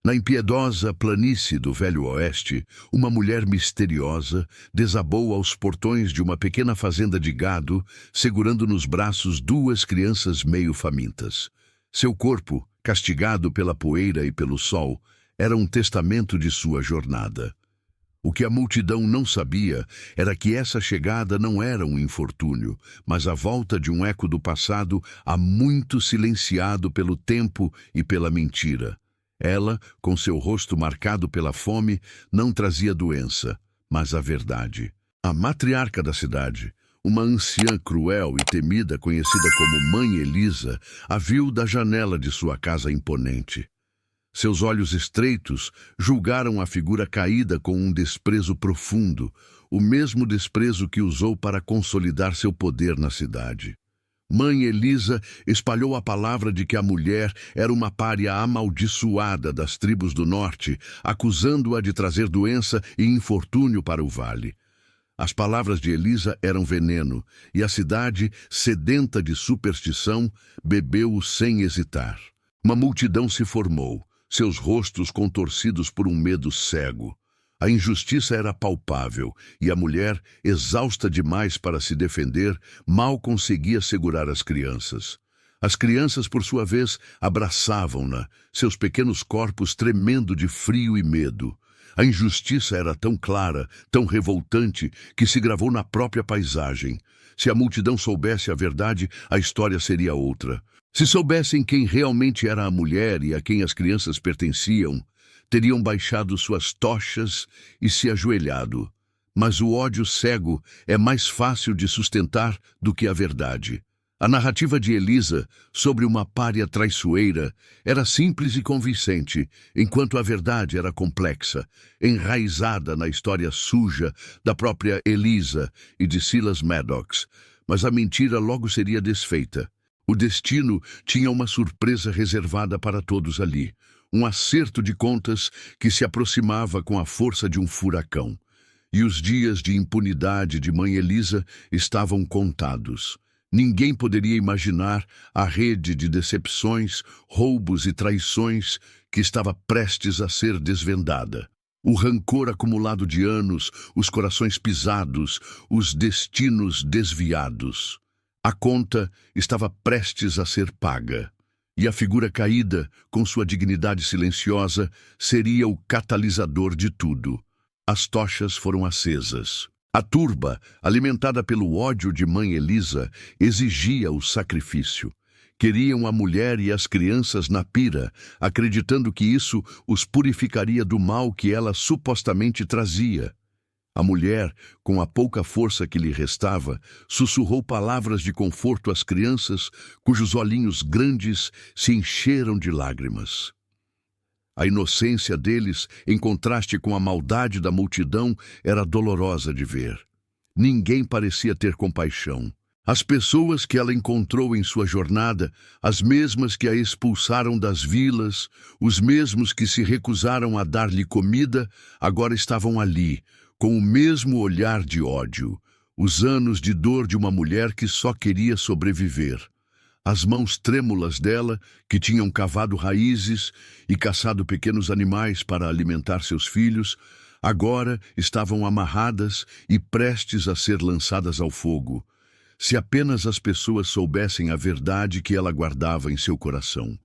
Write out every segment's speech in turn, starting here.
Na impiedosa planície do Velho Oeste, uma mulher misteriosa desabou aos portões de uma pequena fazenda de gado, segurando nos braços duas crianças meio famintas. Seu corpo, castigado pela poeira e pelo sol, era um testamento de sua jornada. O que a multidão não sabia era que essa chegada não era um infortúnio, mas a volta de um eco do passado há muito silenciado pelo tempo e pela mentira. Ela, com seu rosto marcado pela fome, não trazia doença, mas a verdade. A matriarca da cidade, uma anciã cruel e temida conhecida como Mãe Elisa, a viu da janela de sua casa imponente. Seus olhos estreitos julgaram a figura caída com um desprezo profundo, o mesmo desprezo que usou para consolidar seu poder na cidade. Mãe Elisa espalhou a palavra de que a mulher era uma pária amaldiçoada das tribos do norte, acusando-a de trazer doença e infortúnio para o vale. As palavras de Elisa eram veneno, e a cidade, sedenta de superstição, bebeu-o sem hesitar. Uma multidão se formou, seus rostos contorcidos por um medo cego. A injustiça era palpável, e a mulher, exausta demais para se defender, mal conseguia segurar as crianças. As crianças, por sua vez, abraçavam-na, seus pequenos corpos tremendo de frio e medo. A injustiça era tão clara, tão revoltante, que se gravou na própria paisagem. Se a multidão soubesse a verdade, a história seria outra. Se soubessem quem realmente era a mulher e a quem as crianças pertenciam, teriam baixado suas tochas e se ajoelhado. Mas o ódio cego é mais fácil de sustentar do que a verdade. A narrativa de Elisa sobre uma pária traiçoeira era simples e convincente, enquanto a verdade era complexa, enraizada na história suja da própria Elisa e de Silas Maddox. Mas a mentira logo seria desfeita. O destino tinha uma surpresa reservada para todos ali. Um acerto de contas que se aproximava com a força de um furacão. E os dias de impunidade de Mãe Elisa estavam contados. Ninguém poderia imaginar a rede de decepções, roubos e traições que estava prestes a ser desvendada. O rancor acumulado de anos, os corações pisados, os destinos desviados. A conta estava prestes a ser paga. E a figura caída, com sua dignidade silenciosa, seria o catalisador de tudo. As tochas foram acesas. A turba, alimentada pelo ódio de Mãe Elisa, exigia o sacrifício. Queriam a mulher e as crianças na pira, acreditando que isso os purificaria do mal que ela supostamente trazia. A mulher, com a pouca força que lhe restava, sussurrou palavras de conforto às crianças, cujos olhinhos grandes se encheram de lágrimas. A inocência deles, em contraste com a maldade da multidão, era dolorosa de ver. Ninguém parecia ter compaixão. As pessoas que ela encontrou em sua jornada, as mesmas que a expulsaram das vilas, os mesmos que se recusaram a dar-lhe comida, agora estavam ali, com o mesmo olhar de ódio, os anos de dor de uma mulher que só queria sobreviver. As mãos trêmulas dela, que tinham cavado raízes e caçado pequenos animais para alimentar seus filhos, agora estavam amarradas e prestes a ser lançadas ao fogo. Se apenas as pessoas soubessem a verdade que ela guardava em seu coração.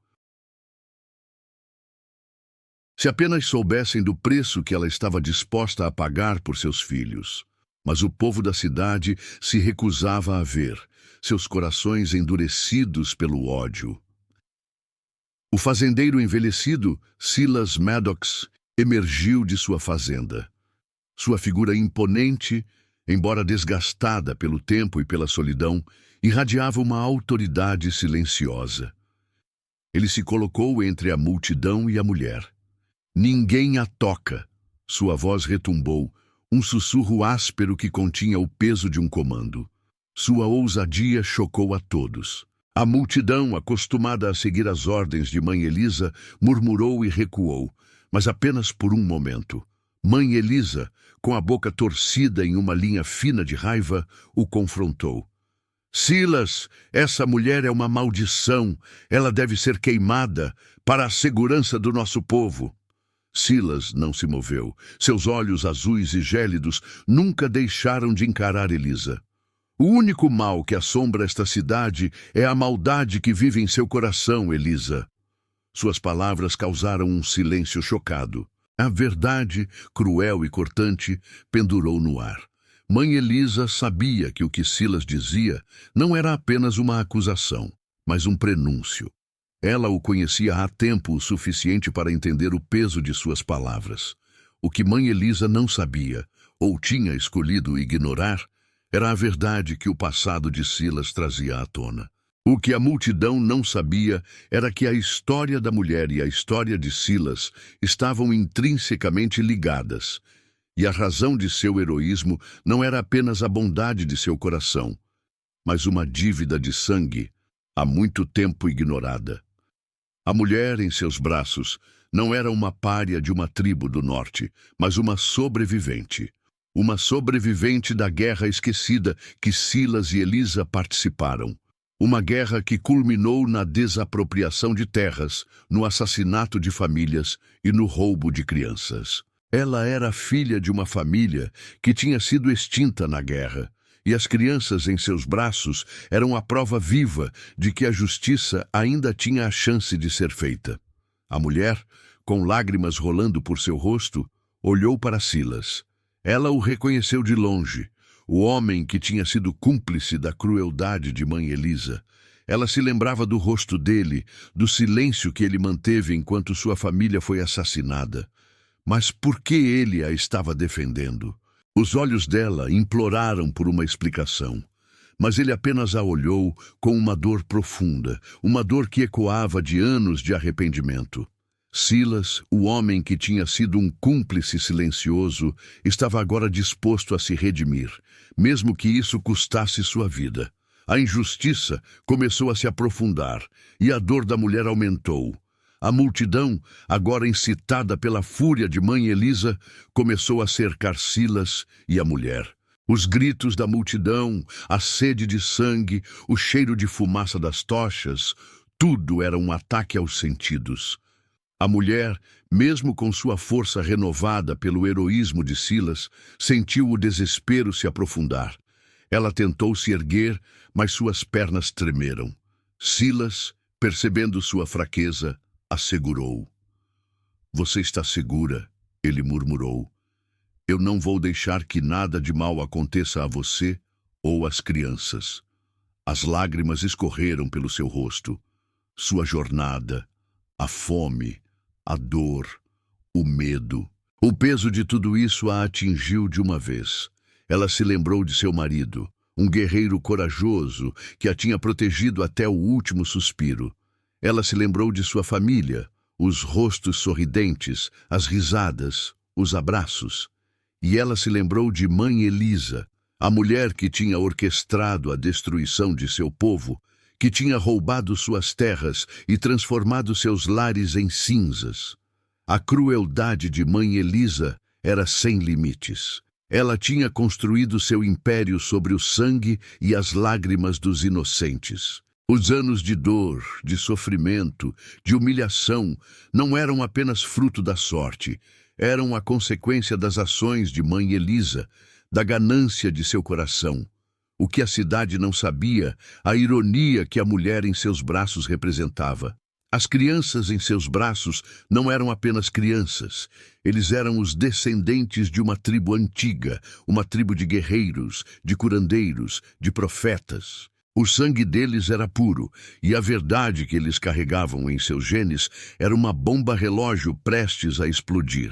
Se apenas soubessem do preço que ela estava disposta a pagar por seus filhos. Mas o povo da cidade se recusava a ver, seus corações endurecidos pelo ódio. O fazendeiro envelhecido, Silas Maddox, emergiu de sua fazenda. Sua figura imponente, embora desgastada pelo tempo e pela solidão, irradiava uma autoridade silenciosa. Ele se colocou entre a multidão e a mulher. Ninguém a toca, sua voz retumbou, um sussurro áspero que continha o peso de um comando. Sua ousadia chocou a todos. A multidão, acostumada a seguir as ordens de Mãe Elisa, murmurou e recuou, mas apenas por um momento. Mãe Elisa, com a boca torcida em uma linha fina de raiva, o confrontou. Silas, essa mulher é uma maldição. Ela deve ser queimada para a segurança do nosso povo. Silas não se moveu. Seus olhos azuis e gélidos nunca deixaram de encarar Elisa. O único mal que assombra esta cidade é a maldade que vive em seu coração, Elisa. Suas palavras causaram um silêncio chocado. A verdade, cruel e cortante, pendurou no ar. Mãe Elisa sabia que o que Silas dizia não era apenas uma acusação, mas um prenúncio. Ela o conhecia há tempo o suficiente para entender o peso de suas palavras. O que mãe Elisa não sabia, ou tinha escolhido ignorar, era a verdade que o passado de Silas trazia à tona. O que a multidão não sabia era que a história da mulher e a história de Silas estavam intrinsecamente ligadas, e a razão de seu heroísmo não era apenas a bondade de seu coração, mas uma dívida de sangue há muito tempo ignorada. A mulher em seus braços não era uma pária de uma tribo do norte, mas uma sobrevivente. Uma sobrevivente da guerra esquecida que Silas e Elisa participaram. Uma guerra que culminou na desapropriação de terras, no assassinato de famílias e no roubo de crianças. Ela era filha de uma família que tinha sido extinta na guerra, e as crianças em seus braços eram a prova viva de que a justiça ainda tinha a chance de ser feita. A mulher, com lágrimas rolando por seu rosto, olhou para Silas. Ela o reconheceu de longe, o homem que tinha sido cúmplice da crueldade de mãe Elisa. Ela se lembrava do rosto dele, do silêncio que ele manteve enquanto sua família foi assassinada. Mas por que ele a estava defendendo? Os olhos dela imploraram por uma explicação, mas ele apenas a olhou com uma dor profunda, uma dor que ecoava de anos de arrependimento. Silas, o homem que tinha sido um cúmplice silencioso, estava agora disposto a se redimir, mesmo que isso custasse sua vida. A injustiça começou a se aprofundar e a dor da mulher aumentou. A multidão, agora incitada pela fúria de mãe Elisa, começou a cercar Silas e a mulher. Os gritos da multidão, a sede de sangue, o cheiro de fumaça das tochas, tudo era um ataque aos sentidos. A mulher, mesmo com sua força renovada pelo heroísmo de Silas, sentiu o desespero se aprofundar. Ela tentou se erguer, mas suas pernas tremeram. Silas, percebendo sua fraqueza, a segurou. "Você está segura?" ele murmurou. "Eu não vou deixar que nada de mal aconteça a você ou às crianças." As lágrimas escorreram pelo seu rosto. Sua jornada, a fome, a dor, o medo. O peso de tudo isso a atingiu de uma vez. Ela se lembrou de seu marido, um guerreiro corajoso que a tinha protegido até o último suspiro. Ela se lembrou de sua família, os rostos sorridentes, as risadas, os abraços. E ela se lembrou de mãe Elisa, a mulher que tinha orquestrado a destruição de seu povo, que tinha roubado suas terras e transformado seus lares em cinzas. A crueldade de mãe Elisa era sem limites. Ela tinha construído seu império sobre o sangue e as lágrimas dos inocentes. Os anos de dor, de sofrimento, de humilhação não eram apenas fruto da sorte, eram a consequência das ações de mãe Elisa, da ganância de seu coração. O que a cidade não sabia, a ironia que a mulher em seus braços representava. As crianças em seus braços não eram apenas crianças, eles eram os descendentes de uma tribo antiga, uma tribo de guerreiros, de curandeiros, de profetas. O sangue deles era puro, e a verdade que eles carregavam em seus genes era uma bomba-relógio prestes a explodir.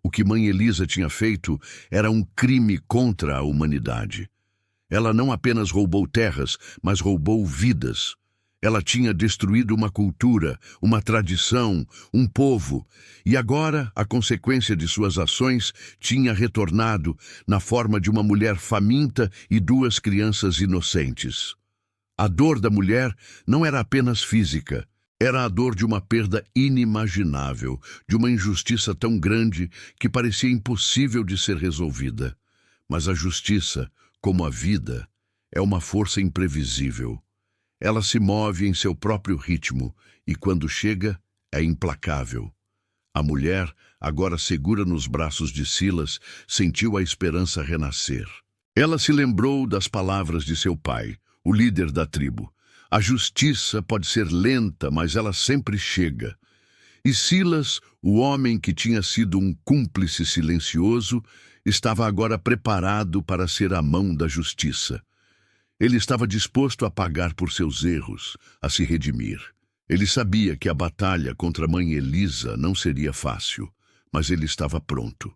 O que mãe Elisa tinha feito era um crime contra a humanidade. Ela não apenas roubou terras, mas roubou vidas. Ela tinha destruído uma cultura, uma tradição, um povo, e agora a consequência de suas ações tinha retornado na forma de uma mulher faminta e 2 crianças inocentes. A dor da mulher não era apenas física, era a dor de uma perda inimaginável, de uma injustiça tão grande que parecia impossível de ser resolvida. Mas a justiça, como a vida, é uma força imprevisível. Ela se move em seu próprio ritmo e, quando chega, é implacável. A mulher, agora segura nos braços de Silas, sentiu a esperança renascer. Ela se lembrou das palavras de seu pai, o líder da tribo. A justiça pode ser lenta, mas ela sempre chega. E Silas, o homem que tinha sido um cúmplice silencioso, estava agora preparado para ser a mão da justiça. Ele estava disposto a pagar por seus erros, a se redimir. Ele sabia que a batalha contra a mãe Elisa não seria fácil, mas ele estava pronto.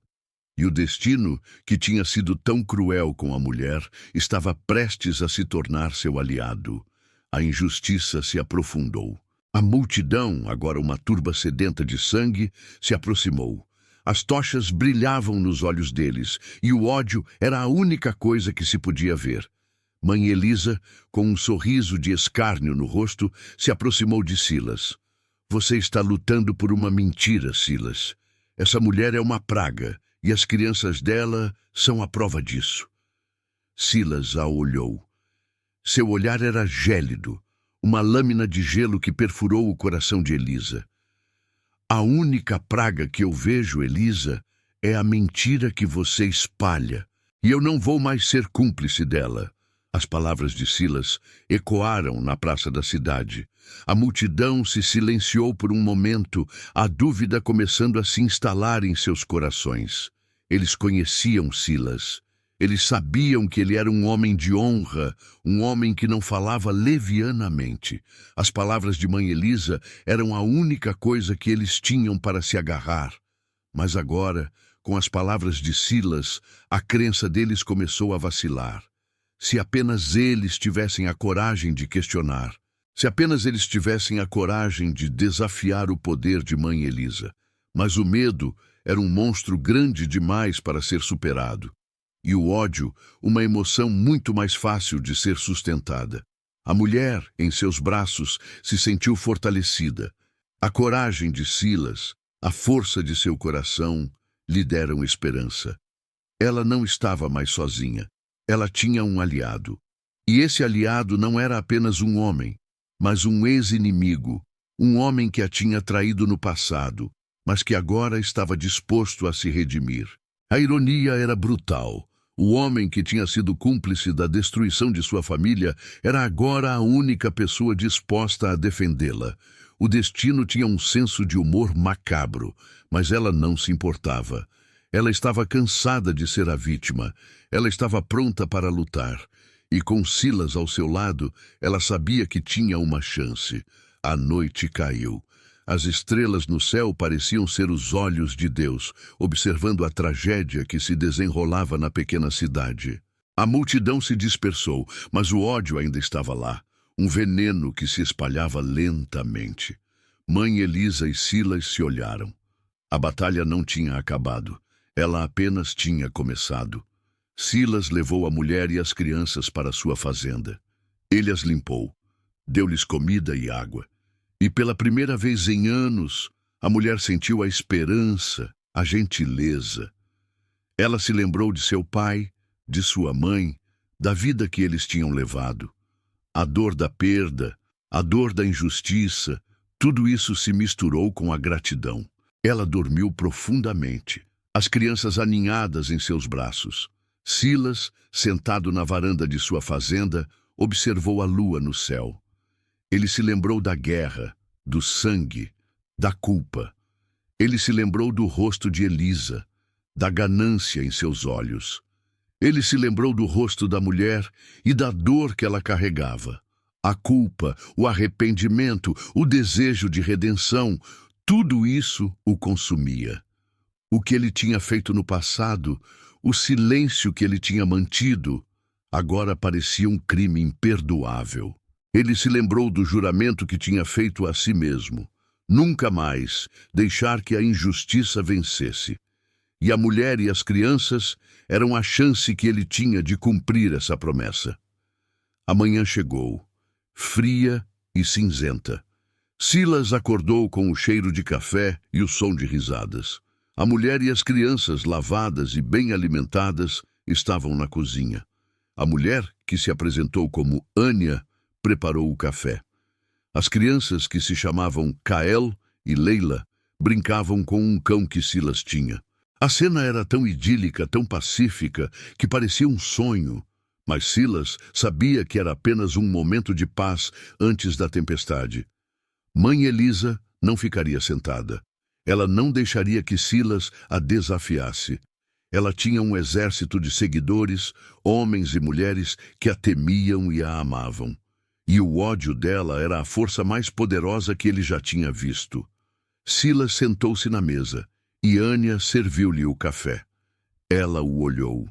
E o destino, que tinha sido tão cruel com a mulher, estava prestes a se tornar seu aliado. A injustiça se aprofundou. A multidão, agora uma turba sedenta de sangue, se aproximou. As tochas brilhavam nos olhos deles, e o ódio era a única coisa que se podia ver. Mãe Elisa, com um sorriso de escárnio no rosto, se aproximou de Silas. Você está lutando por uma mentira, Silas. Essa mulher é uma praga, e as crianças dela são a prova disso. Silas a olhou. Seu olhar era gélido, uma lâmina de gelo que perfurou o coração de Elisa. A única praga que eu vejo, Elisa, é a mentira que você espalha, e eu não vou mais ser cúmplice dela. As palavras de Silas ecoaram na praça da cidade. A multidão se silenciou por um momento, a dúvida começando a se instalar em seus corações. Eles conheciam Silas. Eles sabiam que ele era um homem de honra, um homem que não falava levianamente. As palavras de mãe Elisa eram a única coisa que eles tinham para se agarrar. Mas agora, com as palavras de Silas, a crença deles começou a vacilar. Se apenas eles tivessem a coragem de questionar, se apenas eles tivessem a coragem de desafiar o poder de mãe Elisa. Mas o medo era um monstro grande demais para ser superado. E o ódio, uma emoção muito mais fácil de ser sustentada. A mulher, em seus braços, se sentiu fortalecida. A coragem de Silas, a força de seu coração, lhe deram esperança. Ela não estava mais sozinha. Ela tinha um aliado. E esse aliado não era apenas um homem, mas um ex-inimigo, um homem que a tinha traído no passado, mas que agora estava disposto a se redimir. A ironia era brutal. O homem que tinha sido cúmplice da destruição de sua família era agora a única pessoa disposta a defendê-la. O destino tinha um senso de humor macabro, mas ela não se importava. Ela estava cansada de ser a vítima. Ela estava pronta para lutar. E com Silas ao seu lado, ela sabia que tinha uma chance. A noite caiu. As estrelas no céu pareciam ser os olhos de Deus, observando a tragédia que se desenrolava na pequena cidade. A multidão se dispersou, mas o ódio ainda estava lá, um veneno que se espalhava lentamente. Mãe Elisa e Silas se olharam. A batalha não tinha acabado. Ela apenas tinha começado. Silas levou a mulher e as crianças para sua fazenda. Ele as limpou, deu-lhes comida e água. E pela primeira vez em anos, a mulher sentiu a esperança, a gentileza. Ela se lembrou de seu pai, de sua mãe, da vida que eles tinham levado. A dor da perda, a dor da injustiça, tudo isso se misturou com a gratidão. Ela dormiu profundamente, as crianças aninhadas em seus braços. Silas, sentado na varanda de sua fazenda, observou a lua no céu. Ele se lembrou da guerra, do sangue, da culpa. Ele se lembrou do rosto de Elisa, da ganância em seus olhos. Ele se lembrou do rosto da mulher e da dor que ela carregava. A culpa, o arrependimento, o desejo de redenção, tudo isso o consumia. O que ele tinha feito no passado, o silêncio que ele tinha mantido, agora parecia um crime imperdoável. Ele se lembrou do juramento que tinha feito a si mesmo. Nunca mais deixar que a injustiça vencesse. E a mulher e as crianças eram a chance que ele tinha de cumprir essa promessa. A manhã chegou, fria e cinzenta. Silas acordou com o cheiro de café e o som de risadas. A mulher e as crianças, lavadas e bem alimentadas, estavam na cozinha. A mulher, que se apresentou como Ania, preparou o café. As crianças, que se chamavam Kael e Leila, brincavam com um cão que Silas tinha. A cena era tão idílica, tão pacífica, que parecia um sonho. Mas Silas sabia que era apenas um momento de paz antes da tempestade. Mãe Elisa não ficaria sentada. Ela não deixaria que Silas a desafiasse. Ela tinha um exército de seguidores, homens e mulheres que a temiam e a amavam. E o ódio dela era a força mais poderosa que ele já tinha visto. Silas sentou-se na mesa e Ania serviu-lhe o café. Ela o olhou.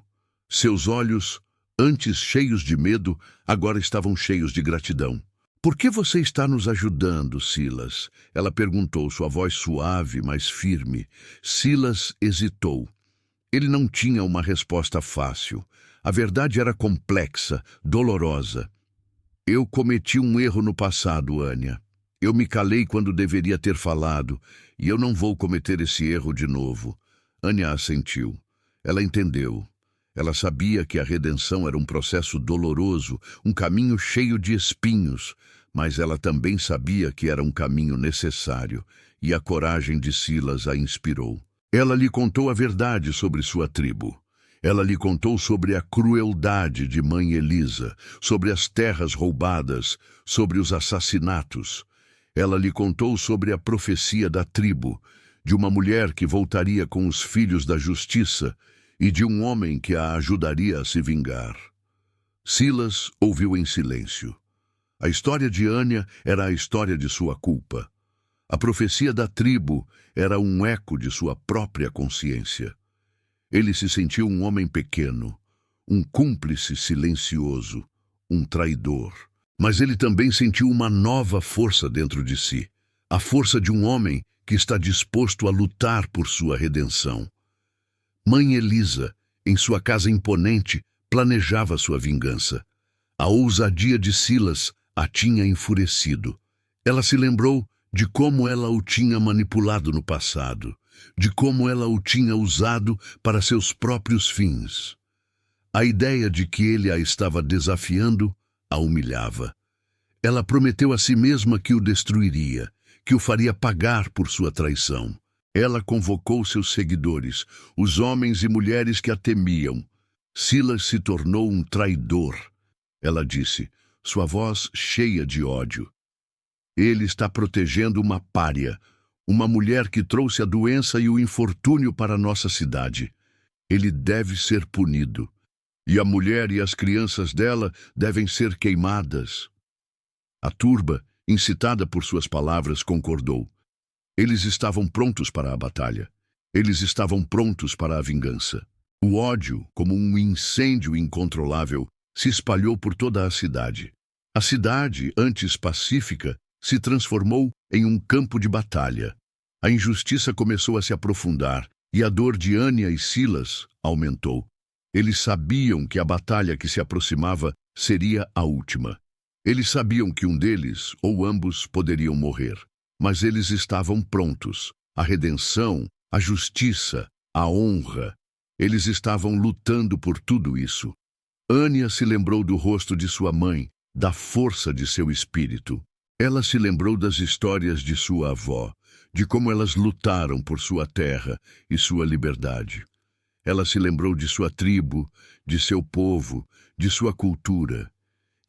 Seus olhos, antes cheios de medo, agora estavam cheios de gratidão. "Por que você está nos ajudando, Silas?" Ela perguntou, sua voz suave, mas firme. Silas hesitou. Ele não tinha uma resposta fácil. A verdade era complexa, dolorosa. "Eu cometi um erro no passado, Ania. Eu me calei quando deveria ter falado, e eu não vou cometer esse erro de novo." Ania assentiu. Ela entendeu. Ela sabia que a redenção era um processo doloroso, um caminho cheio de espinhos, mas ela também sabia que era um caminho necessário, e a coragem de Silas a inspirou. Ela lhe contou a verdade sobre sua tribo. Ela lhe contou sobre a crueldade de Mãe Elisa, sobre as terras roubadas, sobre os assassinatos. Ela lhe contou sobre a profecia da tribo, de uma mulher que voltaria com os filhos da justiça e de um homem que a ajudaria a se vingar. Silas ouviu em silêncio. A história de Ania era a história de sua culpa. A profecia da tribo era um eco de sua própria consciência. Ele se sentiu um homem pequeno, um cúmplice silencioso, um traidor. Mas ele também sentiu uma nova força dentro de si, a força de um homem que está disposto a lutar por sua redenção. Mãe Elisa, em sua casa imponente, planejava sua vingança. A ousadia de Silas a tinha enfurecido. Ela se lembrou de como ela o tinha manipulado no passado, de como ela o tinha usado para seus próprios fins. A ideia de que ele a estava desafiando a humilhava. Ela prometeu a si mesma que o destruiria, que o faria pagar por sua traição. Ela convocou seus seguidores, os homens e mulheres que a temiam. Silas se tornou um traidor. Ela disse, sua voz cheia de ódio. Ele está protegendo uma pária, uma mulher que trouxe a doença e o infortúnio para nossa cidade. Ele deve ser punido. E a mulher e as crianças dela devem ser queimadas. A turba, incitada por suas palavras, concordou. Eles estavam prontos para a batalha. Eles estavam prontos para a vingança. O ódio, como um incêndio incontrolável, se espalhou por toda a cidade. A cidade, antes pacífica, se transformou em um campo de batalha. A injustiça começou a se aprofundar e a dor de Ania e Silas aumentou. Eles sabiam que a batalha que se aproximava seria a última. Eles sabiam que um deles, ou ambos, poderiam morrer. Mas eles estavam prontos. A redenção, a justiça, a honra. Eles estavam lutando por tudo isso. Ania se lembrou do rosto de sua mãe, da força de seu espírito. Ela se lembrou das histórias de sua avó, de como elas lutaram por sua terra e sua liberdade. Ela se lembrou de sua tribo, de seu povo, de sua cultura,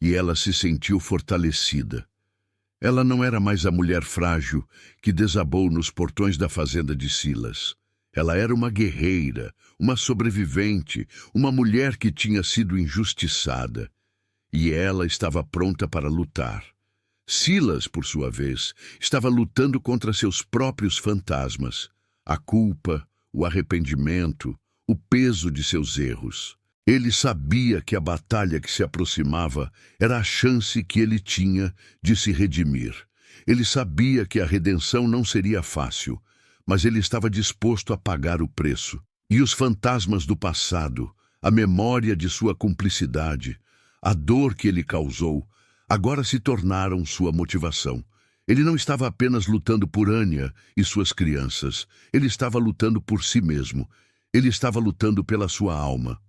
e ela se sentiu fortalecida. Ela não era mais a mulher frágil que desabou nos portões da fazenda de Silas. Ela era uma guerreira, uma sobrevivente, uma mulher que tinha sido injustiçada. E ela estava pronta para lutar. Silas, por sua vez, estava lutando contra seus próprios fantasmas, a culpa, o arrependimento, o peso de seus erros. Ele sabia que a batalha que se aproximava era a chance que ele tinha de se redimir. Ele sabia que a redenção não seria fácil, mas ele estava disposto a pagar o preço. E os fantasmas do passado, a memória de sua cumplicidade, a dor que ele causou, agora se tornaram sua motivação. Ele não estava apenas lutando por Ania e suas crianças. Ele estava lutando por si mesmo. Ele estava lutando pela sua alma.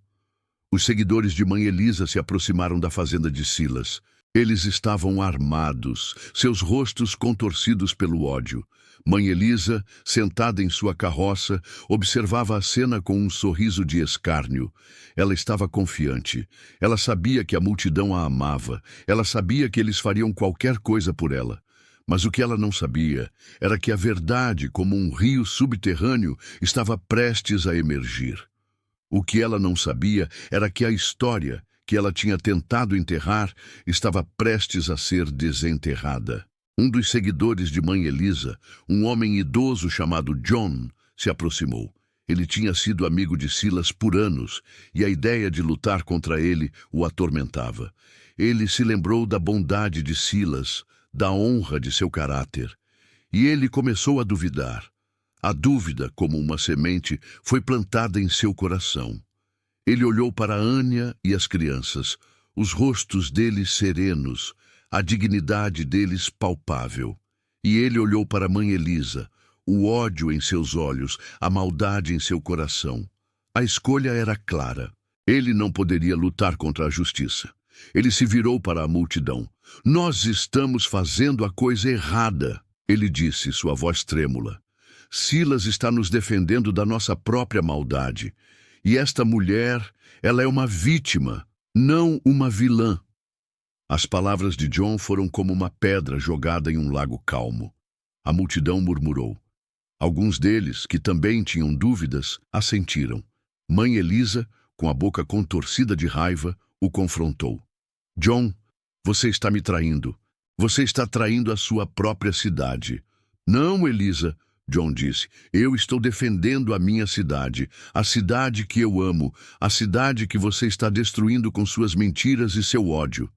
Os seguidores de Mãe Elisa se aproximaram da fazenda de Silas. Eles estavam armados, seus rostos contorcidos pelo ódio, Mãe Elisa, sentada em sua carroça, observava a cena com um sorriso de escárnio. Ela estava confiante. Ela sabia que a multidão a amava. Ela sabia que eles fariam qualquer coisa por ela. Mas o que ela não sabia era que a verdade, como um rio subterrâneo, estava prestes a emergir. O que ela não sabia era que a história que ela tinha tentado enterrar estava prestes a ser desenterrada. Um dos seguidores de Mãe Elisa, um homem idoso chamado John, se aproximou. Ele tinha sido amigo de Silas por anos e a ideia de lutar contra ele o atormentava. Ele se lembrou da bondade de Silas, da honra de seu caráter, e ele começou a duvidar. A dúvida, como uma semente, foi plantada em seu coração. Ele olhou para Anya e as crianças, os rostos deles serenos, a dignidade deles palpável. E ele olhou para Mãe Elisa, o ódio em seus olhos, a maldade em seu coração. A escolha era clara. Ele não poderia lutar contra a justiça. Ele se virou para a multidão. Nós estamos fazendo a coisa errada, ele disse, sua voz trêmula. Silas está nos defendendo da nossa própria maldade. E esta mulher, ela é uma vítima, não uma vilã. As palavras de John foram como uma pedra jogada em um lago calmo. A multidão murmurou. Alguns deles, que também tinham dúvidas, assentiram. Mãe Elisa, com a boca contorcida de raiva, o confrontou. John, você está me traindo. Você está traindo a sua própria cidade. Não, Elisa, John disse. Eu estou defendendo a minha cidade, a cidade que eu amo, a cidade que você está destruindo com suas mentiras e seu ódio.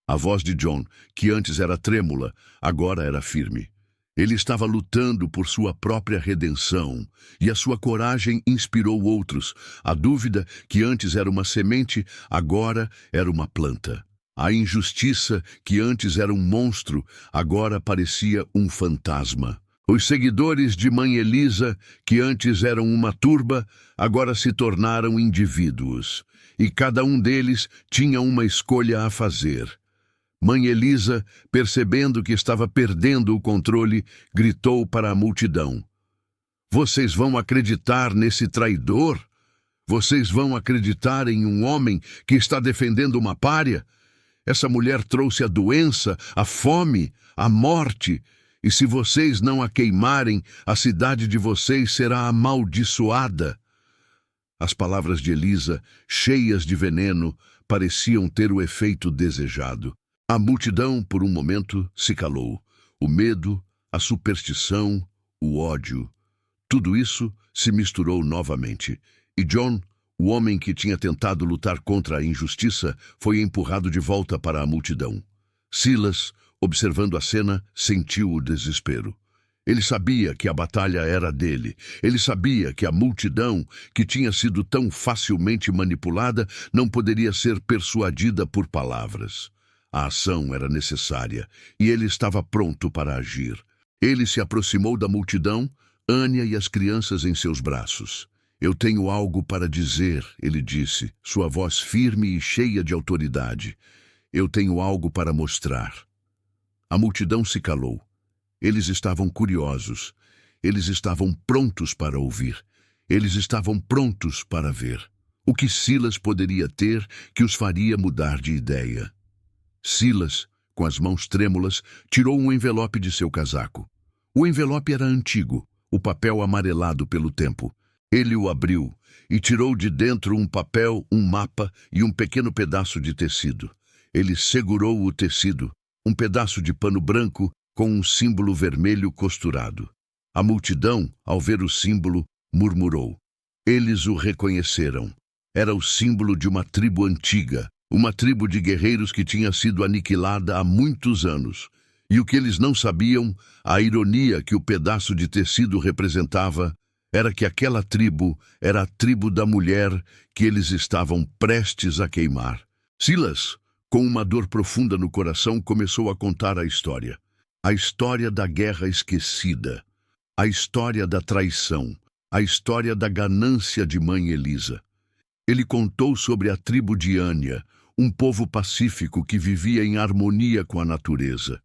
A voz de John, que antes era trêmula, agora era firme. Ele estava lutando por sua própria redenção, e a sua coragem inspirou outros. A dúvida, que antes era uma semente, agora era uma planta. A injustiça, que antes era um monstro, agora parecia um fantasma. Os seguidores de Mãe Elisa, que antes eram uma turba, agora se tornaram indivíduos, e cada um deles tinha uma escolha a fazer. Mãe Elisa, percebendo que estava perdendo o controle, gritou para a multidão. Vocês vão acreditar nesse traidor? Vocês vão acreditar em um homem que está defendendo uma pária? Essa mulher trouxe a doença, a fome, a morte, e se vocês não a queimarem, a cidade de vocês será amaldiçoada. As palavras de Elisa, cheias de veneno, pareciam ter o efeito desejado. A multidão, por um momento, se calou. O medo, a superstição, o ódio. Tudo isso se misturou novamente. E John, o homem que tinha tentado lutar contra a injustiça, foi empurrado de volta para a multidão. Silas, observando a cena, sentiu o desespero. Ele sabia que a batalha era dele. Ele sabia que a multidão, que tinha sido tão facilmente manipulada, não poderia ser persuadida por palavras. A ação era necessária, e ele estava pronto para agir. Ele se aproximou da multidão, Anya e as crianças em seus braços. Eu tenho algo para dizer, ele disse, sua voz firme e cheia de autoridade. Eu tenho algo para mostrar. A multidão se calou. Eles estavam curiosos. Eles estavam prontos para ouvir. Eles estavam prontos para ver. O que Silas poderia ter que os faria mudar de ideia? Silas, com as mãos trêmulas, tirou um envelope de seu casaco. O envelope era antigo, o papel amarelado pelo tempo. Ele o abriu e tirou de dentro um papel, um mapa e um pequeno pedaço de tecido. Ele segurou o tecido, um pedaço de pano branco com um símbolo vermelho costurado. A multidão, ao ver o símbolo, murmurou. Eles o reconheceram. Era o símbolo de uma tribo antiga, uma tribo de guerreiros que tinha sido aniquilada há muitos anos. E o que eles não sabiam, a ironia que o pedaço de tecido representava, era que aquela tribo era a tribo da mulher que eles estavam prestes a queimar. Silas, com uma dor profunda no coração, começou a contar a história. A história da guerra esquecida, a história da traição, a história da ganância de Mãe Elisa. Ele contou sobre a tribo de Anya, um povo pacífico que vivia em harmonia com a natureza.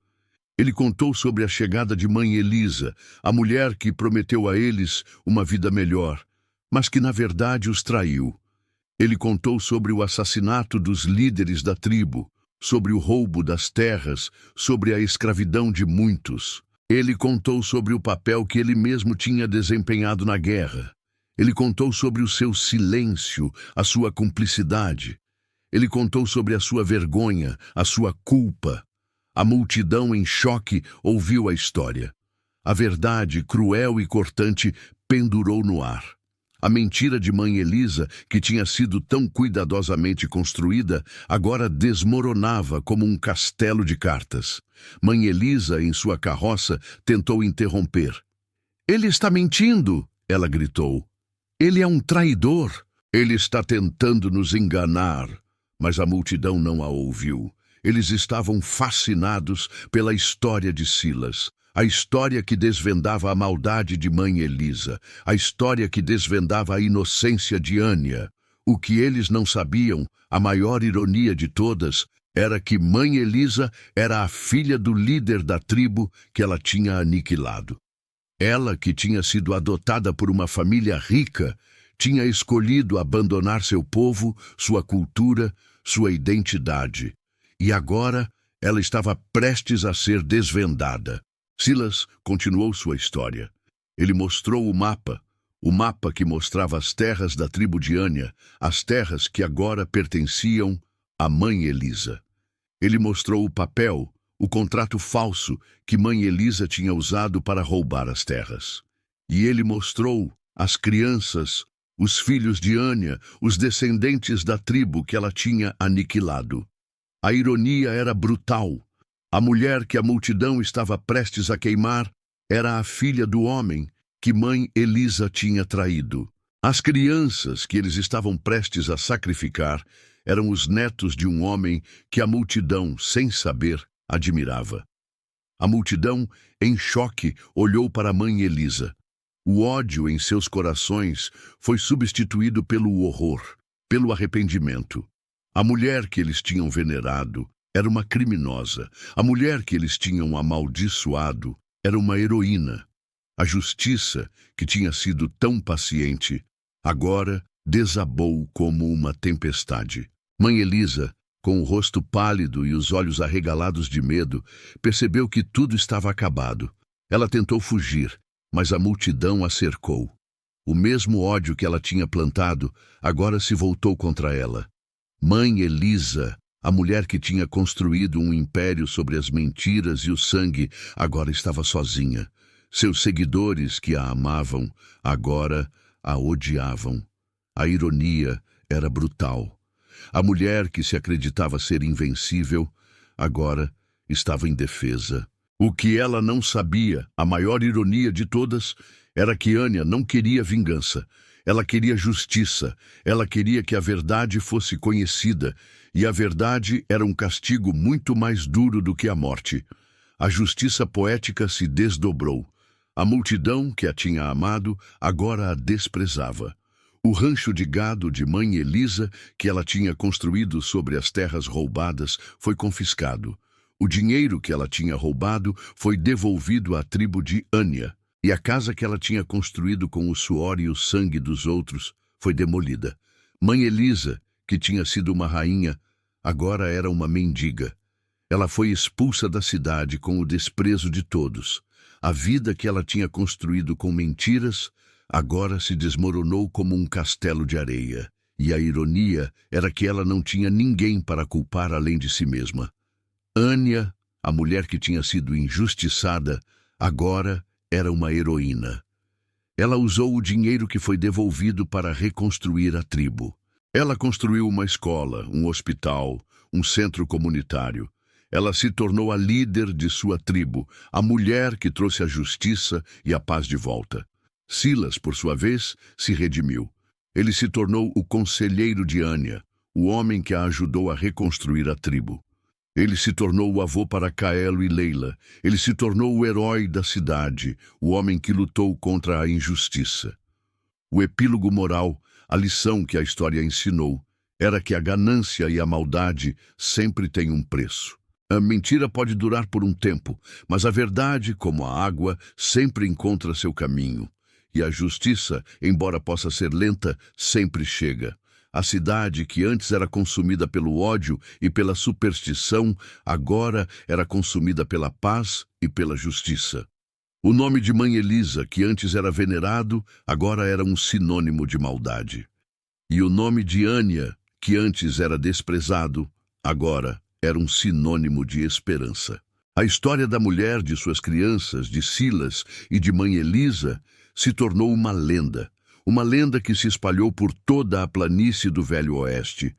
Ele contou sobre a chegada de mãe Elisa, a mulher que prometeu a eles uma vida melhor, mas que na verdade os traiu. Ele contou sobre o assassinato dos líderes da tribo, sobre o roubo das terras, sobre a escravidão de muitos. Ele contou sobre o papel que ele mesmo tinha desempenhado na guerra. Ele contou sobre o seu silêncio, a sua cumplicidade. Ele contou sobre a sua vergonha, a sua culpa. A multidão em choque ouviu a história. A verdade, cruel e cortante, pendurou no ar. A mentira de mãe Elisa, que tinha sido tão cuidadosamente construída, agora desmoronava como um castelo de cartas. Mãe Elisa, em sua carroça, tentou interromper. "Ele está mentindo!" ela gritou. "Ele é um traidor! Ele está tentando nos enganar!" Mas a multidão não a ouviu. Eles estavam fascinados pela história de Silas. A história que desvendava a maldade de mãe Elisa, a história que desvendava a inocência de Ania. O que eles não sabiam, a maior ironia de todas, era que mãe Elisa era a filha do líder da tribo que ela tinha aniquilado. Ela, que tinha sido adotada por uma família rica, tinha escolhido abandonar seu povo, sua cultura, sua identidade. E agora ela estava prestes a ser desvendada. Silas continuou sua história. Ele mostrou o mapa que mostrava as terras da tribo de Ania, as terras que agora pertenciam à mãe Elisa. Ele mostrou o papel, o contrato falso que mãe Elisa tinha usado para roubar as terras. E ele mostrou as crianças, os filhos de Ania, os descendentes da tribo que ela tinha aniquilado. A ironia era brutal. A mulher que a multidão estava prestes a queimar era a filha do homem que mãe Elisa tinha traído. As crianças que eles estavam prestes a sacrificar eram os netos de um homem que a multidão, sem saber, admirava. A multidão, em choque, olhou para mãe Elisa. O ódio em seus corações foi substituído pelo horror, pelo arrependimento. A mulher que eles tinham venerado era uma criminosa. A mulher que eles tinham amaldiçoado era uma heroína. A justiça, que tinha sido tão paciente, agora desabou como uma tempestade. Mãe Elisa, com o rosto pálido e os olhos arregalados de medo, percebeu que tudo estava acabado. Ela tentou fugir, mas a multidão a cercou. O mesmo ódio que ela tinha plantado agora se voltou contra ela. Mãe Elisa, a mulher que tinha construído um império sobre as mentiras e o sangue, agora estava sozinha. Seus seguidores que a amavam, agora a odiavam. A ironia era brutal. A mulher que se acreditava ser invencível, agora estava indefesa. O que ela não sabia, a maior ironia de todas, era que Ania não queria vingança. Ela queria justiça. Ela queria que a verdade fosse conhecida. E a verdade era um castigo muito mais duro do que a morte. A justiça poética se desdobrou. A multidão que a tinha amado agora a desprezava. O rancho de gado de mãe Elisa, que ela tinha construído sobre as terras roubadas, foi confiscado. O dinheiro que ela tinha roubado foi devolvido à tribo de Ania, e a casa que ela tinha construído com o suor e o sangue dos outros foi demolida. Mãe Elisa, que tinha sido uma rainha, agora era uma mendiga. Ela foi expulsa da cidade com o desprezo de todos. A vida que ela tinha construído com mentiras agora se desmoronou como um castelo de areia. E a ironia era que ela não tinha ninguém para culpar além de si mesma. Ania, a mulher que tinha sido injustiçada, agora era uma heroína. Ela usou o dinheiro que foi devolvido para reconstruir a tribo. Ela construiu uma escola, um hospital, um centro comunitário. Ela se tornou a líder de sua tribo, a mulher que trouxe a justiça e a paz de volta. Silas, por sua vez, se redimiu. Ele se tornou o conselheiro de Ania, o homem que a ajudou a reconstruir a tribo. Ele se tornou o avô para Caelo e Leila. Ele se tornou o herói da cidade, o homem que lutou contra a injustiça. O epílogo moral, a lição que a história ensinou, era que a ganância e a maldade sempre têm um preço. A mentira pode durar por um tempo, mas a verdade, como a água, sempre encontra seu caminho. E a justiça, embora possa ser lenta, sempre chega. A cidade, que antes era consumida pelo ódio e pela superstição, agora era consumida pela paz e pela justiça. O nome de Mãe Elisa, que antes era venerado, agora era um sinônimo de maldade. E o nome de Ania, que antes era desprezado, agora era um sinônimo de esperança. A história da mulher, de suas crianças, de Silas e de Mãe Elisa se tornou uma lenda que se espalhou por toda a planície do Velho Oeste.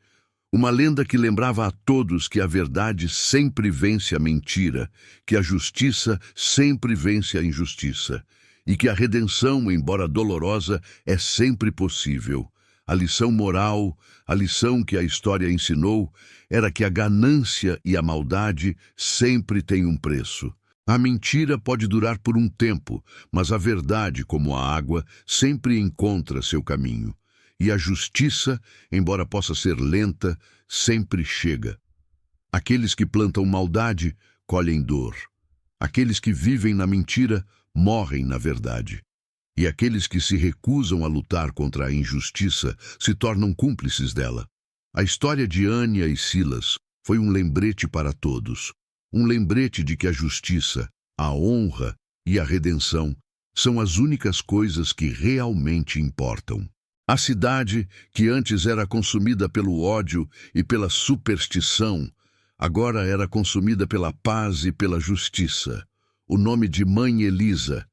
Uma lenda que lembrava a todos que a verdade sempre vence a mentira, que a justiça sempre vence a injustiça, e que a redenção, embora dolorosa, é sempre possível. A lição moral, a lição que a história ensinou, era que a ganância e a maldade sempre têm um preço. A mentira pode durar por um tempo, mas a verdade, como a água, sempre encontra seu caminho. E a justiça, embora possa ser lenta, sempre chega. Aqueles que plantam maldade colhem dor. Aqueles que vivem na mentira morrem na verdade. E aqueles que se recusam a lutar contra a injustiça se tornam cúmplices dela. A história de Ania e Silas foi um lembrete para todos. Um lembrete de que a justiça, a honra e a redenção são as únicas coisas que realmente importam. A cidade, que antes era consumida pelo ódio e pela superstição, agora era consumida pela paz e pela justiça. O nome de Mãe Elisa,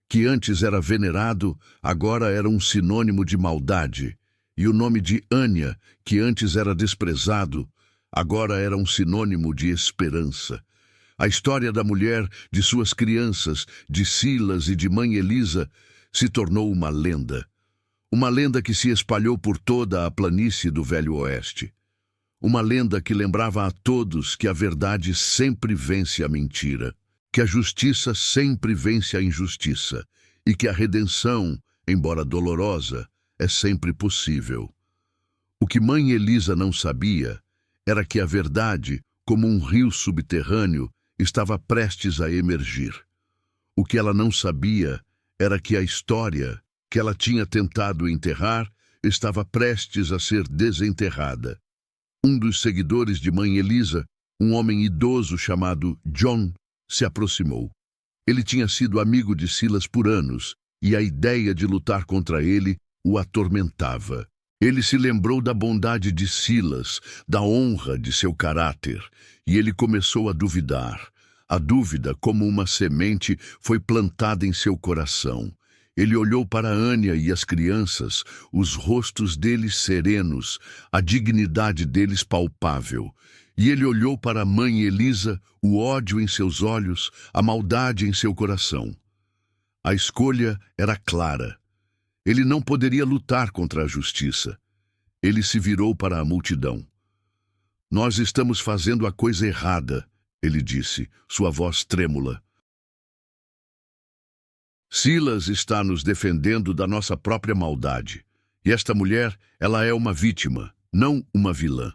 que antes era venerado, agora era um sinônimo de maldade. E o nome de Ania, que antes era desprezado, agora era um sinônimo de esperança. A história da mulher, de suas crianças, de Silas e de Mãe Elisa, se tornou uma lenda. Uma lenda que se espalhou por toda a planície do Velho Oeste. Uma lenda que lembrava a todos que a verdade sempre vence a mentira, que a justiça sempre vence a injustiça e que a redenção, embora dolorosa, é sempre possível. O que Mãe Elisa não sabia era que a verdade, como um rio subterrâneo, estava prestes a emergir. O que ela não sabia era que a história que ela tinha tentado enterrar estava prestes a ser desenterrada. Um dos seguidores de Mãe Elisa, um homem idoso chamado John, se aproximou. Ele tinha sido amigo de Silas por anos, e a ideia de lutar contra ele o atormentava. Ele se lembrou da bondade de Silas, da honra de seu caráter, e ele começou a duvidar. A dúvida, como uma semente, foi plantada em seu coração. Ele olhou para Ania e as crianças, os rostos deles serenos, a dignidade deles palpável. E ele olhou para a Mãe Elisa, o ódio em seus olhos, a maldade em seu coração. A escolha era clara. Ele não poderia lutar contra a justiça. Ele se virou para a multidão. "Nós estamos fazendo a coisa errada", ele disse, sua voz trêmula. "Silas está nos defendendo da nossa própria maldade. E esta mulher, ela é uma vítima, não uma vilã."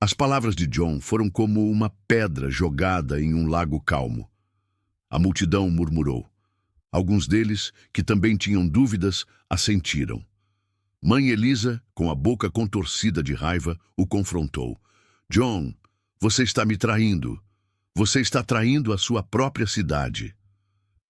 As palavras de John foram como uma pedra jogada em um lago calmo. A multidão murmurou. Alguns deles, que também tinham dúvidas, assentiram. Mãe Elisa, com a boca contorcida de raiva, o confrontou. "John, você está me traindo. Você está traindo a sua própria cidade."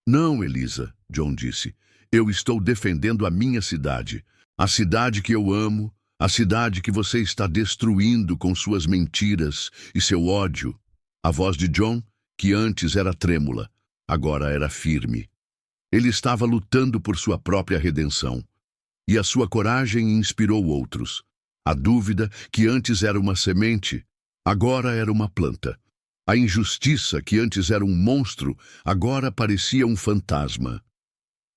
"Não, Elisa", John disse. "Eu estou defendendo a minha cidade. A cidade que eu amo, a cidade que você está destruindo com suas mentiras e seu ódio." A voz de John, que antes era trêmula, agora era firme. Ele estava lutando por sua própria redenção. E a sua coragem inspirou outros. A dúvida, que antes era uma semente, agora era uma planta. A injustiça, que antes era um monstro, agora parecia um fantasma.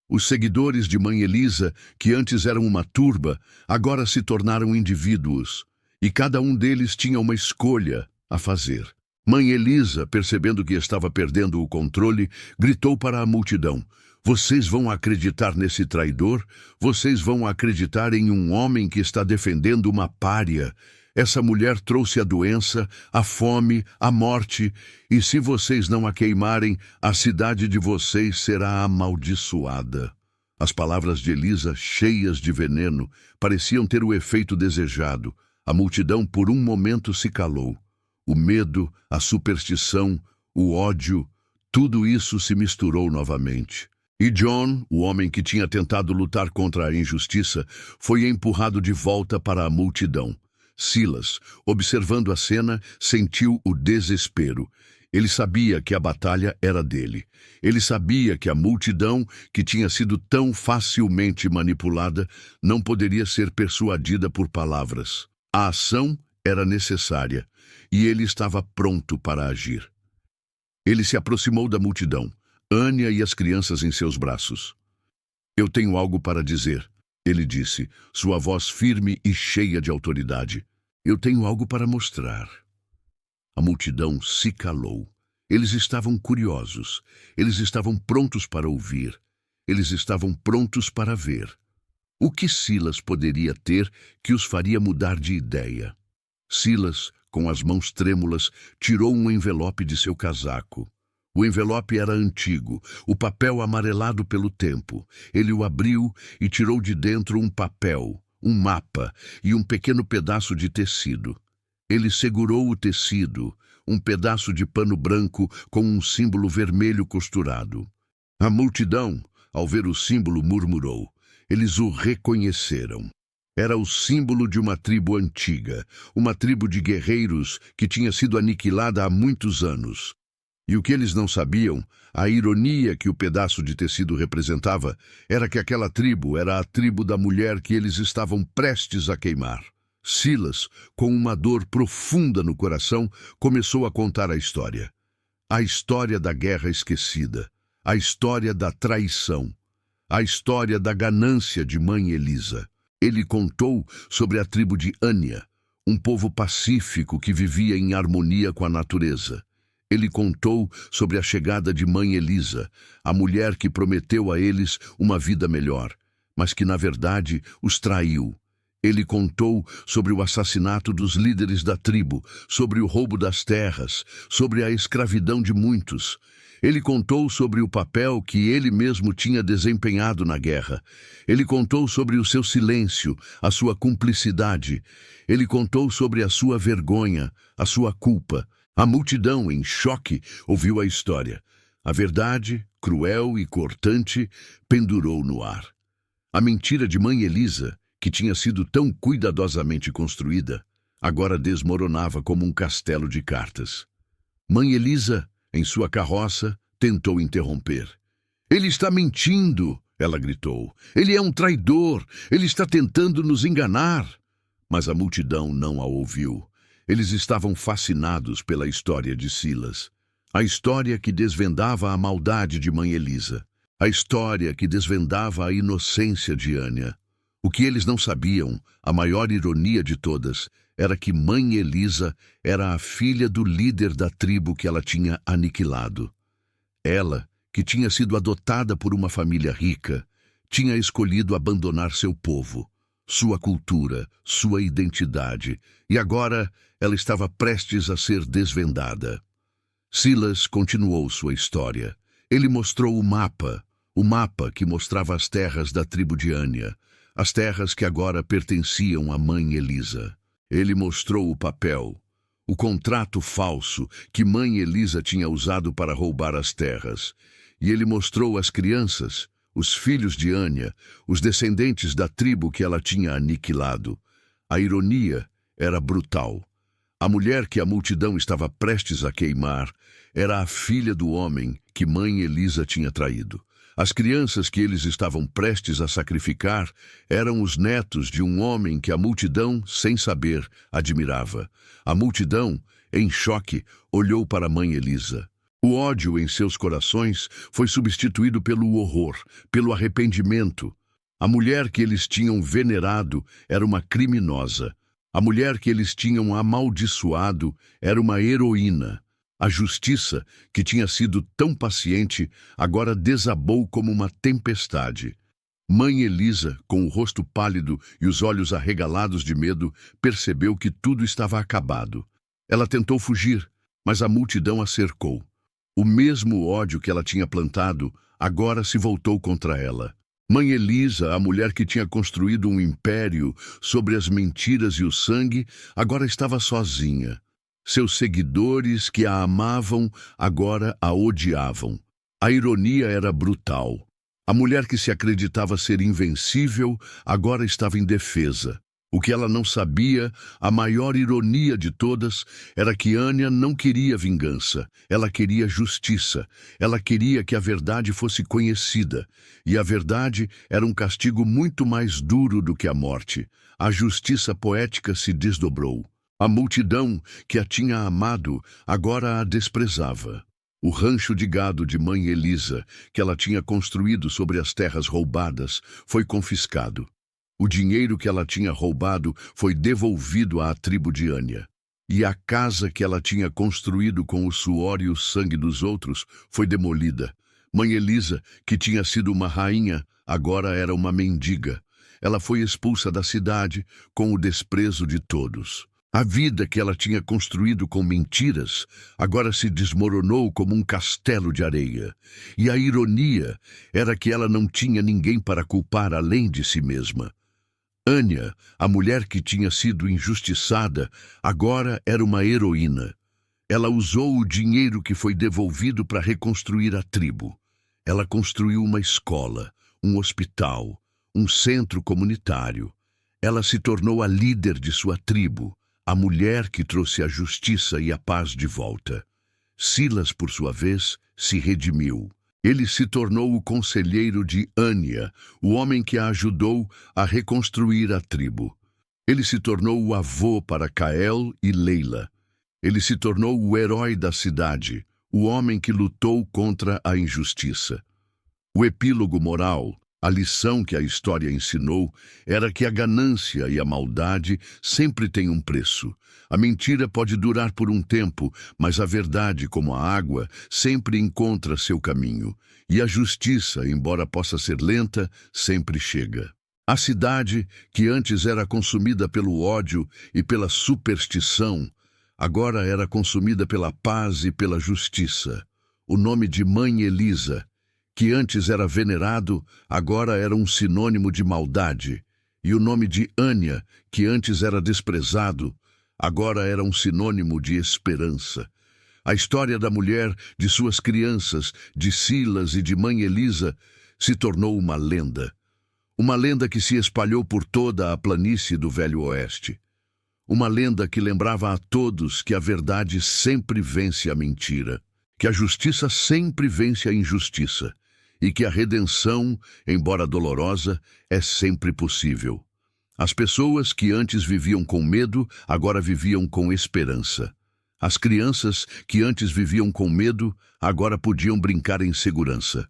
Os seguidores de Mãe Elisa, que antes eram uma turba, agora se tornaram indivíduos. E cada um deles tinha uma escolha a fazer. Mãe Elisa, percebendo que estava perdendo o controle, gritou para a multidão: "Vocês vão acreditar nesse traidor? Vocês vão acreditar em um homem que está defendendo uma pária? Essa mulher trouxe a doença, a fome, a morte, e se vocês não a queimarem, a cidade de vocês será amaldiçoada. As palavras de Elisa, cheias de veneno, pareciam ter o efeito desejado. A multidão por um momento se calou. O medo, a superstição, o ódio, tudo isso se misturou novamente. E John, o homem que tinha tentado lutar contra a injustiça, foi empurrado de volta para a multidão. Silas, observando a cena, sentiu o desespero. Ele sabia que a batalha era dele. Ele sabia que a multidão, que tinha sido tão facilmente manipulada, não poderia ser persuadida por palavras. A ação era necessária, e ele estava pronto para agir. Ele se aproximou da multidão, Anya e as crianças em seus braços. "Eu tenho algo para dizer", ele disse, sua voz firme e cheia de autoridade. "Eu tenho algo para mostrar." A multidão se calou. Eles estavam curiosos. Eles estavam prontos para ouvir. Eles estavam prontos para ver. O que Silas poderia ter que os faria mudar de ideia? Silas, com as mãos trêmulas, tirou um envelope de seu casaco. O envelope era antigo, o papel amarelado pelo tempo. Ele o abriu e tirou de dentro um papel, um mapa e um pequeno pedaço de tecido. Ele segurou o tecido, um pedaço de pano branco com um símbolo vermelho costurado. A multidão, ao ver o símbolo, murmurou. Eles o reconheceram. Era o símbolo de uma tribo antiga, uma tribo de guerreiros que tinha sido aniquilada há muitos anos. E o que eles não sabiam, a ironia que o pedaço de tecido representava, era que aquela tribo era a tribo da mulher que eles estavam prestes a queimar. Silas, com uma dor profunda no coração, começou a contar a história. A história da guerra esquecida, a história da traição, a história da ganância de mãe Elisa. Ele contou sobre a tribo de Anya, um povo pacífico que vivia em harmonia com a natureza. Ele contou sobre a chegada de mãe Elisa, a mulher que prometeu a eles uma vida melhor, mas que na verdade os traiu. Ele contou sobre o assassinato dos líderes da tribo, sobre o roubo das terras, sobre a escravidão de muitos. Ele contou sobre o papel que ele mesmo tinha desempenhado na guerra. Ele contou sobre o seu silêncio, a sua cumplicidade. Ele contou sobre a sua vergonha, a sua culpa. A multidão, em choque, ouviu a história. A verdade, cruel e cortante, pendurou no ar. A mentira de mãe Elisa, que tinha sido tão cuidadosamente construída, agora desmoronava como um castelo de cartas. Mãe Elisa, em sua carroça, tentou interromper. "Ele está mentindo!" ela gritou. "Ele é um traidor! Ele está tentando nos enganar!" Mas a multidão não a ouviu. Eles estavam fascinados pela história de Silas. A história que desvendava a maldade de mãe Elisa. A história que desvendava a inocência de Anya. O que eles não sabiam, a maior ironia de todas, era que mãe Elisa era a filha do líder da tribo que ela tinha aniquilado. Ela, que tinha sido adotada por uma família rica, tinha escolhido abandonar seu povo, sua cultura, sua identidade, e agora ela estava prestes a ser desvendada. Silas continuou sua história. Ele mostrou o mapa que mostrava as terras da tribo de Anya, as terras que agora pertenciam à mãe Elisa. Ele mostrou o papel, o contrato falso que mãe Elisa tinha usado para roubar as terras. E ele mostrou as crianças, os filhos de Anya, os descendentes da tribo que ela tinha aniquilado. A ironia era brutal. A mulher que a multidão estava prestes a queimar era a filha do homem que mãe Elisa tinha traído. As crianças que eles estavam prestes a sacrificar eram os netos de um homem que a multidão, sem saber, admirava. A multidão, em choque, olhou para mãe Elisa. O ódio em seus corações foi substituído pelo horror, pelo arrependimento. A mulher que eles tinham venerado era uma criminosa. A mulher que eles tinham amaldiçoado era uma heroína. A justiça, que tinha sido tão paciente, agora desabou como uma tempestade. Mãe Elisa, com o rosto pálido e os olhos arregalados de medo, percebeu que tudo estava acabado. Ela tentou fugir, mas a multidão a cercou. O mesmo ódio que ela tinha plantado agora se voltou contra ela. Mãe Elisa, a mulher que tinha construído um império sobre as mentiras e o sangue, agora estava sozinha. Seus seguidores que a amavam agora a odiavam. A ironia era brutal. A mulher que se acreditava ser invencível agora estava indefesa. O que ela não sabia, a maior ironia de todas, era que Anya não queria vingança. Ela queria justiça. Ela queria que a verdade fosse conhecida. E a verdade era um castigo muito mais duro do que a morte. A justiça poética se desdobrou. A multidão que a tinha amado agora a desprezava. O rancho de gado de Mãe Elisa, que ela tinha construído sobre as terras roubadas, foi confiscado. O dinheiro que ela tinha roubado foi devolvido à tribo de Anya. E a casa que ela tinha construído com o suor e o sangue dos outros foi demolida. Mãe Elisa, que tinha sido uma rainha, agora era uma mendiga. Ela foi expulsa da cidade com o desprezo de todos. A vida que ela tinha construído com mentiras agora se desmoronou como um castelo de areia. E a ironia era que ela não tinha ninguém para culpar além de si mesma. Anya, a mulher que tinha sido injustiçada, agora era uma heroína. Ela usou o dinheiro que foi devolvido para reconstruir a tribo. Ela construiu uma escola, um hospital, um centro comunitário. Ela se tornou a líder de sua tribo, a mulher que trouxe a justiça e a paz de volta. Silas, por sua vez, se redimiu. Ele se tornou o conselheiro de Anya, o homem que a ajudou a reconstruir a tribo. Ele se tornou o avô para Kael e Leila. Ele se tornou o herói da cidade, o homem que lutou contra a injustiça. O epílogo moral, a lição que a história ensinou, era que a ganância e a maldade sempre têm um preço. A mentira pode durar por um tempo, mas a verdade, como a água, sempre encontra seu caminho. E a justiça, embora possa ser lenta, sempre chega. A cidade, que antes era consumida pelo ódio e pela superstição, agora era consumida pela paz e pela justiça. O nome de Mãe Elisa, que antes era venerado, agora era um sinônimo de maldade. E o nome de Anya, que antes era desprezado, agora era um sinônimo de esperança. A história da mulher, de suas crianças, de Silas e de Mãe Elisa, se tornou uma lenda. Uma lenda que se espalhou por toda a planície do Velho Oeste. Uma lenda que lembrava a todos que a verdade sempre vence a mentira, que a justiça sempre vence a injustiça, e que a redenção, embora dolorosa, é sempre possível. As pessoas que antes viviam com medo, agora viviam com esperança. As crianças que antes viviam com medo, agora podiam brincar em segurança.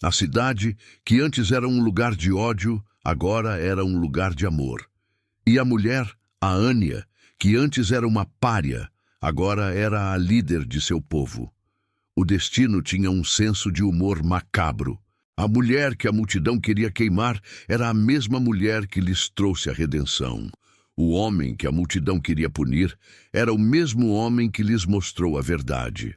A cidade, que antes era um lugar de ódio, agora era um lugar de amor. E a mulher, a Anya, que antes era uma pária, agora era a líder de seu povo. O destino tinha um senso de humor macabro. A mulher que a multidão queria queimar era a mesma mulher que lhes trouxe a redenção. O homem que a multidão queria punir era o mesmo homem que lhes mostrou a verdade.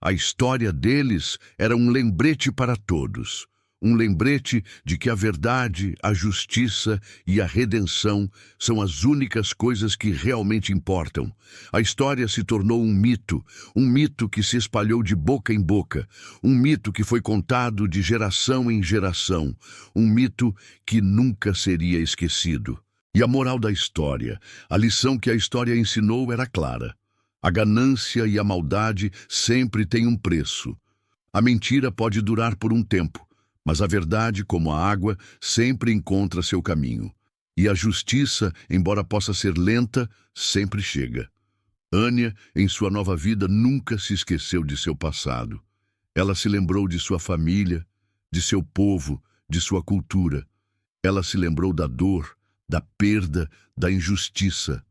A história deles era um lembrete para todos. Um lembrete de que a verdade, a justiça e a redenção são as únicas coisas que realmente importam. A história se tornou um mito que se espalhou de boca em boca, um mito que foi contado de geração em geração, um mito que nunca seria esquecido. E a moral da história, a lição que a história ensinou era clara. A ganância e a maldade sempre têm um preço. A mentira pode durar por um tempo, mas a verdade, como a água, sempre encontra seu caminho. E a justiça, embora possa ser lenta, sempre chega. Anya, em sua nova vida, nunca se esqueceu de seu passado. Ela se lembrou de sua família, de seu povo, de sua cultura. Ela se lembrou da dor, da perda, da injustiça.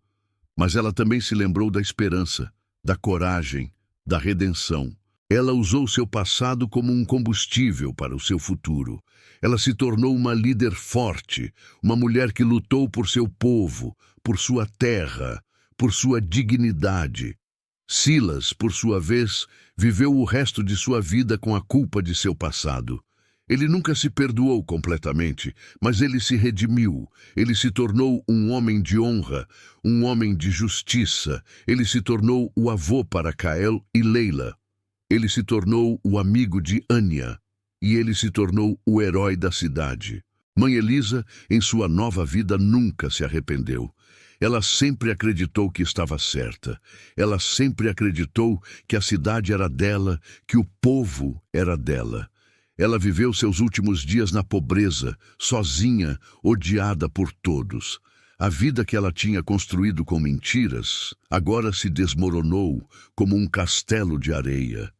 Mas ela também se lembrou da esperança, da coragem, da redenção. Ela usou seu passado como um combustível para o seu futuro. Ela se tornou uma líder forte, uma mulher que lutou por seu povo, por sua terra, por sua dignidade. Silas, por sua vez, viveu o resto de sua vida com a culpa de seu passado. Ele nunca se perdoou completamente, mas ele se redimiu. Ele se tornou um homem de honra, um homem de justiça. Ele se tornou o avô para Cael e Leila. Ele se tornou o amigo de Ania. E ele se tornou o herói da cidade. Mãe Elisa, em sua nova vida, nunca se arrependeu. Ela sempre acreditou que estava certa. Ela sempre acreditou que a cidade era dela, que o povo era dela. Ela viveu seus últimos dias na pobreza, sozinha, odiada por todos. A vida que ela tinha construído com mentiras agora se desmoronou como um castelo de areia.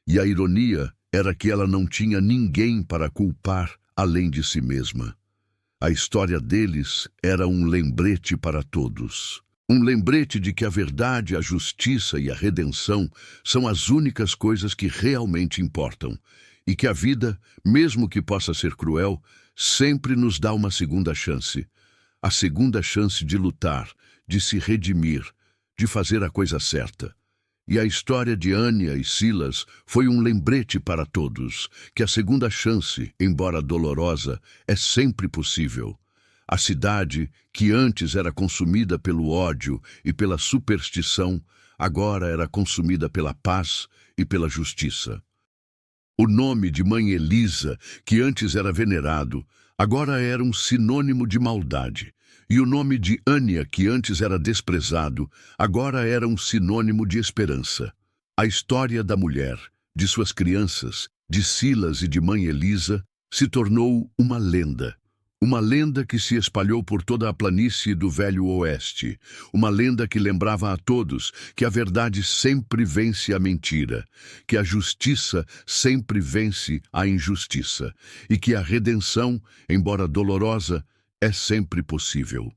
E a ironia era que ela não tinha ninguém para culpar além de si mesma. A história deles era um lembrete para todos. Um lembrete de que a verdade, a justiça e a redenção são as únicas coisas que realmente importam. E que a vida, mesmo que possa ser cruel, sempre nos dá uma segunda chance. A segunda chance de lutar, de se redimir, de fazer a coisa certa. E a história de Ania e Silas foi um lembrete para todos, que a segunda chance, embora dolorosa, é sempre possível. A cidade, que antes era consumida pelo ódio e pela superstição, agora era consumida pela paz e pela justiça. O nome de Mãe Elisa, que antes era venerado, agora era um sinônimo de maldade. E o nome de Ania, que antes era desprezado, agora era um sinônimo de esperança. A história da mulher, de suas crianças, de Silas e de Mãe Elisa, se tornou uma lenda. Uma lenda que se espalhou por toda a planície do Velho Oeste. Uma lenda que lembrava a todos que a verdade sempre vence a mentira, que a justiça sempre vence a injustiça e que a redenção, embora dolorosa, é sempre possível.